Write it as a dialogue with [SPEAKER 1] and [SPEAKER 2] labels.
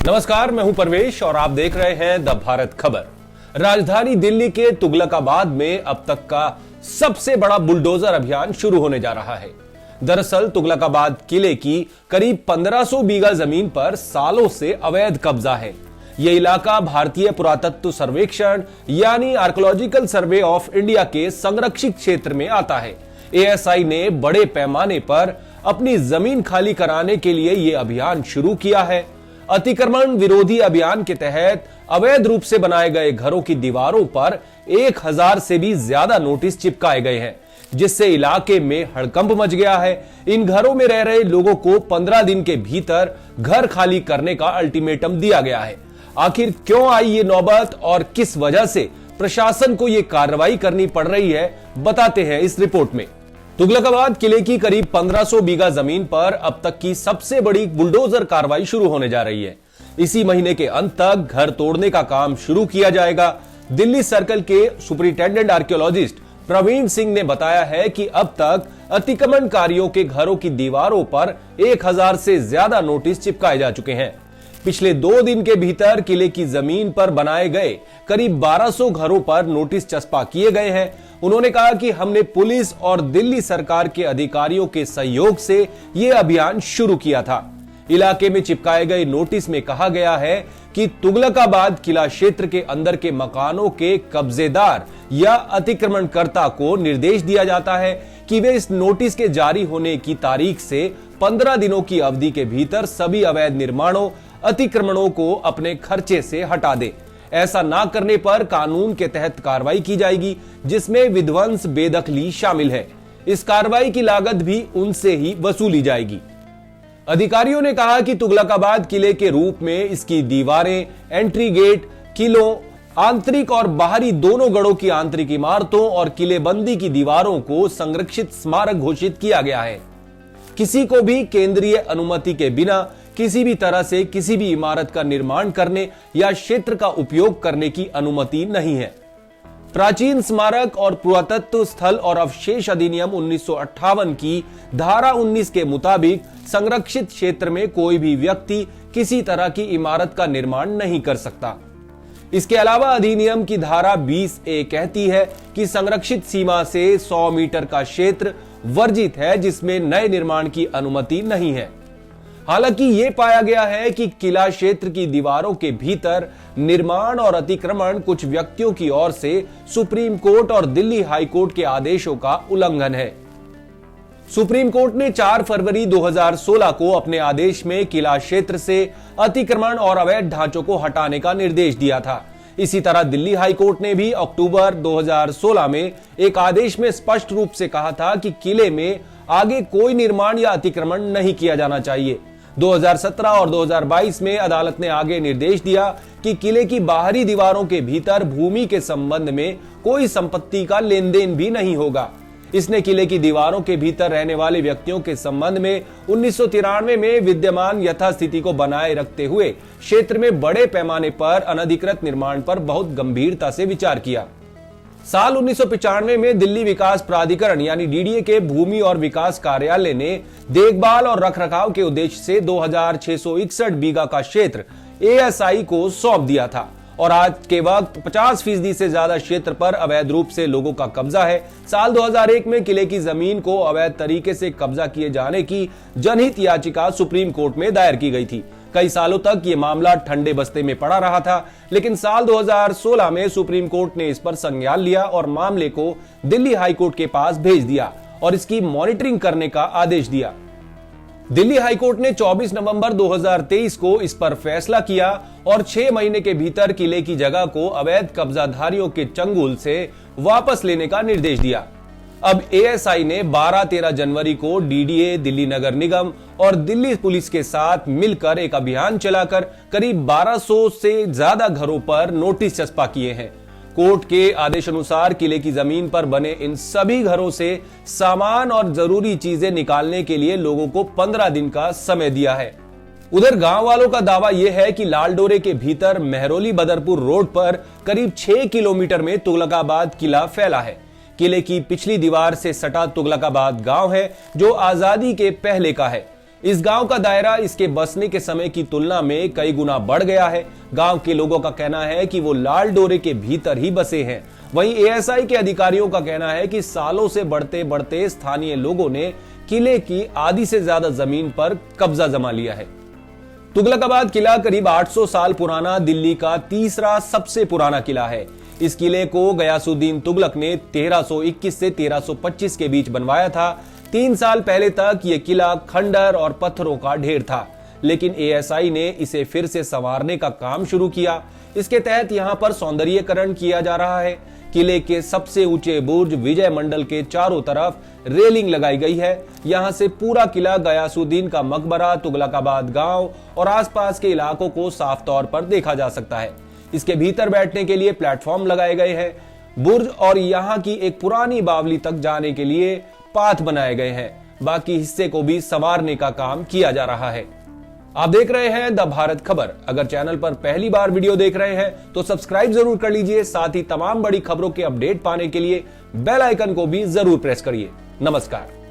[SPEAKER 1] नमस्कार, मैं हूं परवेश और आप देख रहे हैं द भारत खबर। राजधानी दिल्ली के तुगलकाबाद में अब तक का सबसे बड़ा बुलडोजर अभियान शुरू होने जा रहा है। दरअसल तुगलकाबाद किले की करीब 1500 बीघा जमीन पर सालों से अवैध कब्जा है। यह इलाका भारतीय पुरातत्व सर्वेक्षण यानी आर्कियोलॉजिकल सर्वे ऑफ इंडिया के संरक्षित क्षेत्र में आता है। एएसआई ने बड़े पैमाने पर अपनी जमीन खाली कराने के लिए यह अभियान शुरू किया है। अतिक्रमण विरोधी अभियान के तहत अवैध रूप से बनाए गए घरों की दीवारों पर 1000 से भी ज्यादा नोटिस चिपकाए गए हैं, जिससे इलाके में हड़कंप मच गया है। इन घरों में रह रहे लोगों को 15 दिन के भीतर घर खाली करने का अल्टीमेटम दिया गया है। आखिर क्यों आई ये नौबत और किस वजह से प्रशासन को ये कार्रवाई करनी पड़ रही है, बताते हैं इस रिपोर्ट में। तुगलकाबाद किले की करीब 1500 बीघा जमीन पर अब तक की सबसे बड़ी बुलडोजर कार्रवाई शुरू होने जा रही है। इसी महीने के अंत तक घर तोड़ने का काम शुरू किया जाएगा। दिल्ली सर्कल के सुपरिटेंडेंट आर्कियोलॉजिस्ट प्रवीण सिंह ने बताया है कि अब तक अतिक्रमणकारियों के घरों की दीवारों पर 1000 से ज्यादा नोटिस चिपकाए जा चुके हैं। पिछले 2 दिन के भीतर किले की जमीन पर बनाए गए करीब 1200 घरों पर नोटिस चस्पा किए गए हैं। उन्होंने कहा कि हमने पुलिस और दिल्ली सरकार के अधिकारियों के सहयोग से यह अभियान शुरू किया था। इलाके में चिपकाए गए नोटिस में कहा गया है कि तुगलकाबाद किला क्षेत्र के अंदर के मकानों के कब्जेदार या अतिक्रमणकर्ता को निर्देश दिया जाता है कि वे इस नोटिस के जारी होने की तारीख से 15 दिनों की अवधि के भीतर सभी अवैध निर्माणों अतिक्रमणों को अपने खर्चे से हटा दे। ऐसा ना करने पर कानून के तहत कार्रवाई की जाएगी, जिसमें विध्वंस बेदखली शामिल है। इस कार्रवाई की लागत भी उनसे ही वसूली जाएगी। अधिकारियों ने कहा कि तुगलकाबाद किले के रूप में इसकी दीवारें, एंट्री गेट, किलों, आंतरिक और बाहरी दोनों गढ़ों की आंतरिक इमारतों और किलेबंदी की दीवारों को संरक्षित स्मारक घोषित किया गया है। किसी को भी केंद्रीय अनुमति के बिना किसी भी तरह से किसी भी इमारत का निर्माण करने या क्षेत्र का उपयोग करने की अनुमति नहीं है। प्राचीन स्मारक और पुरातत्व स्थल और अवशेष अधिनियम 1958 की धारा 19 के मुताबिक संरक्षित क्षेत्र में कोई भी व्यक्ति किसी तरह की इमारत का निर्माण नहीं कर सकता। इसके अलावा अधिनियम की धारा 20A कहती है कि संरक्षित सीमा से 100 मीटर का क्षेत्र वर्जित है, जिसमें नए निर्माण की अनुमति नहीं है। हालांकि यह पाया गया है कि किला क्षेत्र की दीवारों के भीतर निर्माण और अतिक्रमण कुछ व्यक्तियों की ओर से सुप्रीम कोर्ट और दिल्ली हाई कोर्ट के आदेशों का उल्लंघन है। सुप्रीम कोर्ट ने 4 फरवरी 2016 को अपने आदेश में किला क्षेत्र से अतिक्रमण और अवैध ढांचों को हटाने का निर्देश दिया था। इसी तरह दिल्ली हाई कोर्ट ने भी अक्टूबर 2016 में एक आदेश में स्पष्ट रूप से कहा था कि किले में आगे कोई निर्माण या अतिक्रमण नहीं किया जाना चाहिए। 2017 और 2022 में अदालत ने आगे निर्देश दिया कि किले की बाहरी दीवारों के भीतर भूमि के संबंध में कोई संपत्ति का लेन देन भी नहीं होगा। इसने किले की दीवारों के भीतर रहने वाले व्यक्तियों के संबंध में 1993 में विद्यमान यथास्थिति को बनाए रखते हुए क्षेत्र में बड़े पैमाने पर अनधिकृत निर्माण पर बहुत गंभीरता से विचार किया। साल 1995 में दिल्ली विकास प्राधिकरण यानी डीडीए के भूमि और विकास कार्यालय ने देखभाल और रखरखाव के उद्देश्य से 2661 बीघा का क्षेत्र एएसआई को सौंप दिया था और आज के वक्त 50% से ज्यादा क्षेत्र पर अवैध रूप से लोगों का कब्जा है। साल 2001 में किले की जमीन को अवैध तरीके से कब्जा किए जाने की जनहित याचिका सुप्रीम कोर्ट में दायर की गई थी। कई सालों तक यह मामला ठंडे बस्ते में पड़ा रहा था, लेकिन साल 2016 में सुप्रीम कोर्ट ने इस पर संज्ञान लिया और मामले को दिल्ली हाई कोर्ट के पास भेज दिया और इसकी मॉनिटरिंग करने का आदेश दिया। दिल्ली हाई कोर्ट ने 24 नवंबर 2023 को इस पर फैसला किया और 6 महीने के भीतर किले की जगह को अवैध कब्जाधारियों के चंगुल से वापस लेने का निर्देश दिया। अब एएसआई ने 12-13 जनवरी को डीडीए, दिल्ली नगर निगम और दिल्ली पुलिस के साथ मिलकर एक अभियान चलाकर करीब 1200 से ज्यादा घरों पर नोटिस चस्पा किए हैं। कोर्ट के आदेशानुसार किले की जमीन पर बने इन सभी घरों से सामान और जरूरी चीजें निकालने के लिए लोगों को 15 दिन का समय दिया है। उधर गांव वालों का दावा यह है कि लालडोरे के भीतर मेहरौली बदरपुर रोड पर करीब 6 किलोमीटर में तुगलकाबाद किला फैला है। किले की पिछली दीवार से सटा तुगलकाबाद गांव है जो आजादी के पहले का है। इस गांव का दायरा इसके बसने के समय की तुलना में कई गुना बढ़ गया है। गांव के लोगों का कहना है कि वो लाल डोरे के भीतर ही बसे हैं। वहीं एएसआई के अधिकारियों का कहना है कि सालों से बढ़ते बढ़ते स्थानीय लोगों ने किले की आधी से ज्यादा जमीन पर कब्जा जमा लिया है। तुगलकाबाद किला करीब 800 साल पुराना दिल्ली का तीसरा सबसे पुराना किला है। इस किले को गयासुद्दीन तुगलक ने 1321 से 1325 के बीच बनवाया था। 3 साल पहले तक यह किला खंडर और पत्थरों का ढेर था, लेकिन एएसआई ने इसे फिर से संवारने का काम शुरू किया। इसके तहत यहां पर सौंदर्यीकरण किया जा रहा है। किले के सबसे ऊंचे बुर्ज विजय मंडल के चारों तरफ रेलिंग लगाई गई है। यहां से पूरा किला गयासुद्दीन का मकबरा, तुगलकाबाद गांव और आसपास के इलाकों को साफ तौर पर देखा जा सकता है। इसके भीतर बैठने के लिए प्लेटफॉर्म लगाए गए हैं। बुर्ज और यहां की एक पुरानी बावली तक जाने के लिए पाथ बनाए गए हैं। बाकी हिस्से को भी संवारने का काम किया जा रहा है। आप देख रहे हैं द भारत खबर। अगर चैनल पर पहली बार वीडियो देख रहे हैं तो सब्सक्राइब जरूर कर लीजिए। साथ ही तमाम बड़ी खबरों के अपडेट पाने के लिए बेल आइकन को भी जरूर प्रेस करिए। नमस्कार।